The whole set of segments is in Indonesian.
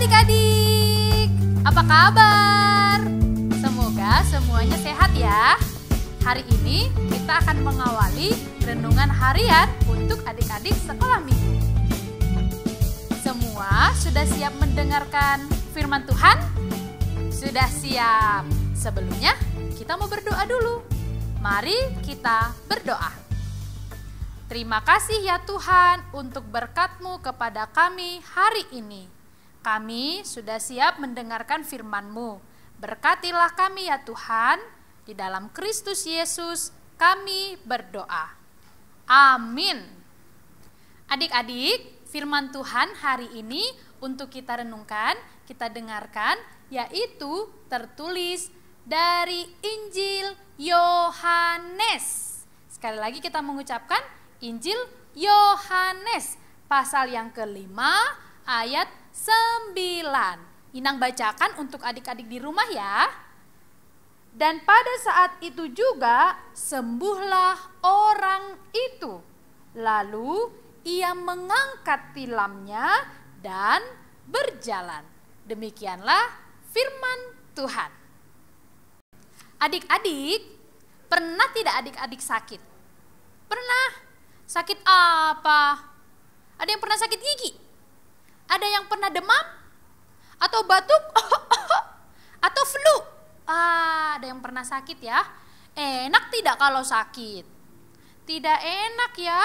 adik-adik, apa kabar? Semoga semuanya sehat ya. Hari ini kita akan mengawali renungan harian untuk adik-adik sekolah minggu. Semua sudah siap mendengarkan firman Tuhan? Sudah siap. Sebelumnya kita mau berdoa dulu. Mari kita berdoa. Terima kasih ya Tuhan untuk berkat-Mu kepada kami hari ini. Kami sudah siap mendengarkan firman-Mu. Berkatilah kami ya Tuhan, di dalam Kristus Yesus kami berdoa. Amin. Adik-adik, firman Tuhan hari ini untuk kita renungkan, kita dengarkan, yaitu tertulis dari Injil Yohanes. Sekali lagi kita mengucapkan Injil Yohanes, pasal yang kelima, ayat 9. Inang bacakan untuk adik-adik di rumah ya. Dan pada saat itu juga sembuhlah orang itu. Lalu ia mengangkat tilamnya dan berjalan. Demikianlah firman Tuhan. Adik-adik, pernah tidak adik-adik sakit? Pernah? Sakit apa? Ada yang pernah sakit gigi? Ada yang pernah demam? Atau batuk? Atau flu? Ada yang pernah sakit ya? Enak tidak kalau sakit? Tidak enak ya.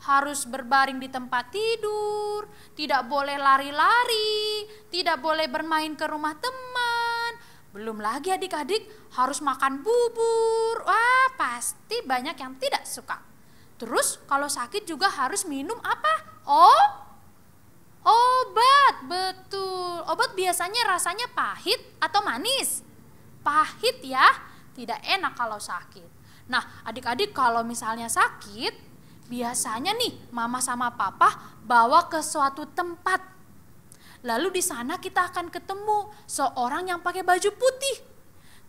Harus berbaring di tempat tidur, tidak boleh lari-lari, tidak boleh bermain ke rumah teman. Belum lagi adik-adik harus makan bubur. Wah, pasti banyak yang tidak suka. Terus kalau sakit juga harus minum apa? Obat, betul. Obat biasanya rasanya pahit atau manis? Pahit ya, tidak enak kalau sakit. Nah adik-adik kalau misalnya sakit, biasanya nih mama sama papa bawa ke suatu tempat. Lalu di sana kita akan ketemu seorang yang pakai baju putih.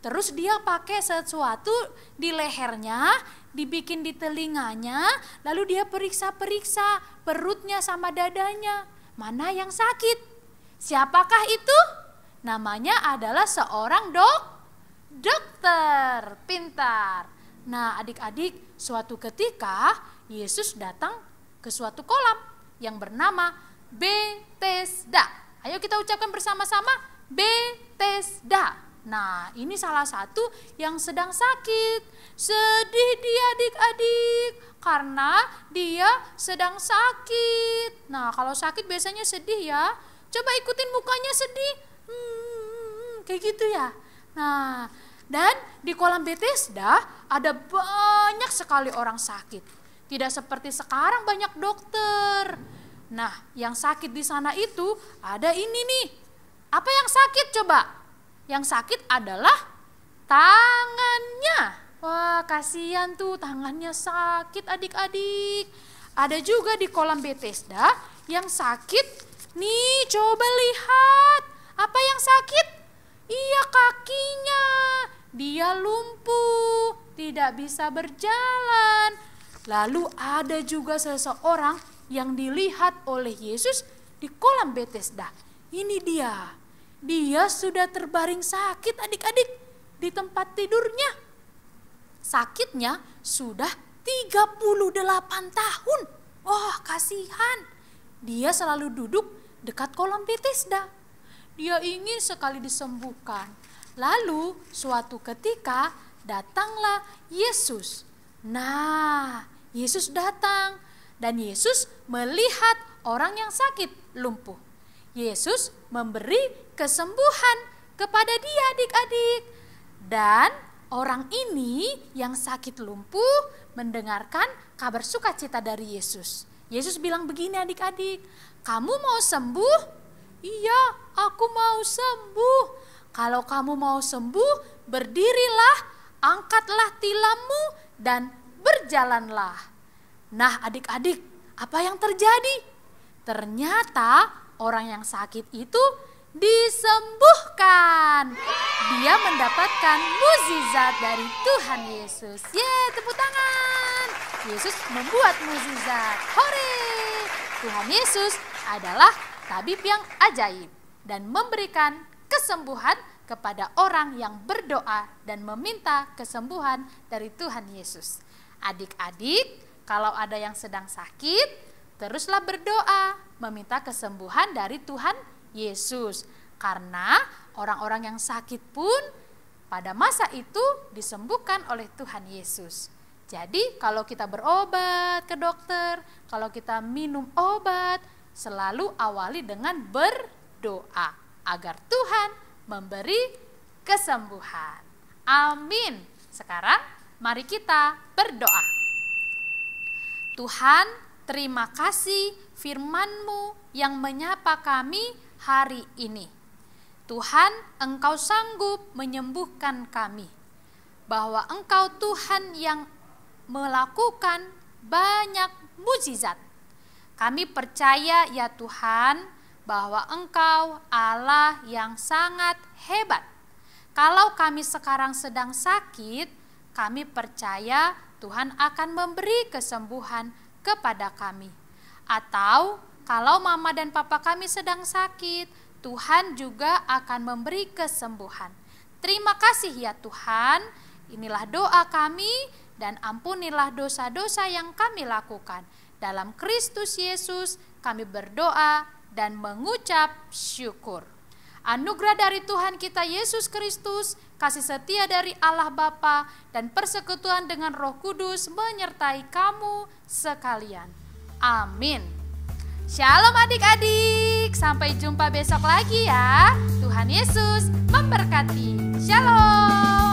Terus dia pakai sesuatu di lehernya, dibikin di telinganya, lalu dia periksa-periksa perutnya sama dadanya. Mana yang sakit? Siapakah itu? Namanya adalah seorang dokter pintar. Nah adik-adik, suatu ketika Yesus datang ke suatu kolam yang bernama Betesda. Ayo kita ucapkan bersama-sama, Betesda. Nah ini salah satu yang sedang sakit. Sedih dia adik-adik karena dia sedang sakit. Nah kalau sakit biasanya sedih ya. Coba ikutin mukanya sedih. Kayak gitu ya. Nah dan di kolam Betesda ada banyak sekali orang sakit. Tidak seperti sekarang banyak dokter. Nah yang sakit di sana itu ada ini nih. Apa yang sakit coba? Yang sakit adalah tangannya. Wah kasihan tuh tangannya sakit adik-adik. Ada juga di kolam Betesda yang sakit. Nih coba lihat. Apa yang sakit? Iya kakinya. Dia lumpuh, tidak bisa berjalan. Lalu ada juga seseorang yang dilihat oleh Yesus di kolam Betesda. Ini dia. Dia sudah terbaring sakit adik-adik di tempat tidurnya. Sakitnya sudah 38 tahun. Wah kasihan. Dia selalu duduk dekat kolam Betesda. Dia ingin sekali disembuhkan. Lalu suatu ketika datanglah Yesus. Nah Yesus datang dan Yesus melihat orang yang sakit lumpuh. Yesus memberi kesembuhan kepada dia adik-adik. Dan orang ini yang sakit lumpuh mendengarkan kabar sukacita dari Yesus. Yesus bilang begini adik-adik, kamu mau sembuh? Iya, aku mau sembuh. Kalau kamu mau sembuh, berdirilah, angkatlah tilammu dan berjalanlah. Nah adik-adik, apa yang terjadi? Ternyata orang yang sakit itu disembuhkan. Dia mendapatkan mukjizat dari Tuhan Yesus. Tepuk tangan. Yesus membuat mukjizat. Hore! Tuhan Yesus adalah tabib yang ajaib. dan memberikan kesembuhan kepada orang yang berdoa dan meminta kesembuhan dari Tuhan Yesus. Adik-adik, kalau ada yang sedang sakit, teruslah berdoa, meminta kesembuhan dari Tuhan Yesus. Karena orang-orang yang sakit pun pada masa itu disembuhkan oleh Tuhan Yesus. Jadi kalau kita berobat ke dokter, kalau kita minum obat, selalu awali dengan berdoa agar Tuhan memberi kesembuhan. Amin. Sekarang mari kita berdoa. Tuhan, terima kasih firman-Mu yang menyapa kami hari ini. Tuhan, Engkau sanggup menyembuhkan kami. Bahwa Engkau Tuhan yang melakukan banyak mukjizat. Kami percaya ya Tuhan, bahwa Engkau Allah yang sangat hebat. Kalau kami sekarang sedang sakit, kami percaya Tuhan akan memberi kesembuhan kepada kami. Atau kalau mama dan papa kami sedang sakit, Tuhan juga akan memberi kesembuhan. Terima kasih ya Tuhan. Inilah doa kami dan ampunilah dosa-dosa yang kami lakukan. Dalam Kristus Yesus kami berdoa dan mengucap syukur. Anugerah dari Tuhan kita Yesus Kristus, kasih setia dari Allah Bapa, dan persekutuan dengan Roh Kudus menyertai kamu sekalian. Amin. Shalom adik-adik, sampai jumpa besok lagi ya. Tuhan Yesus memberkati. Shalom.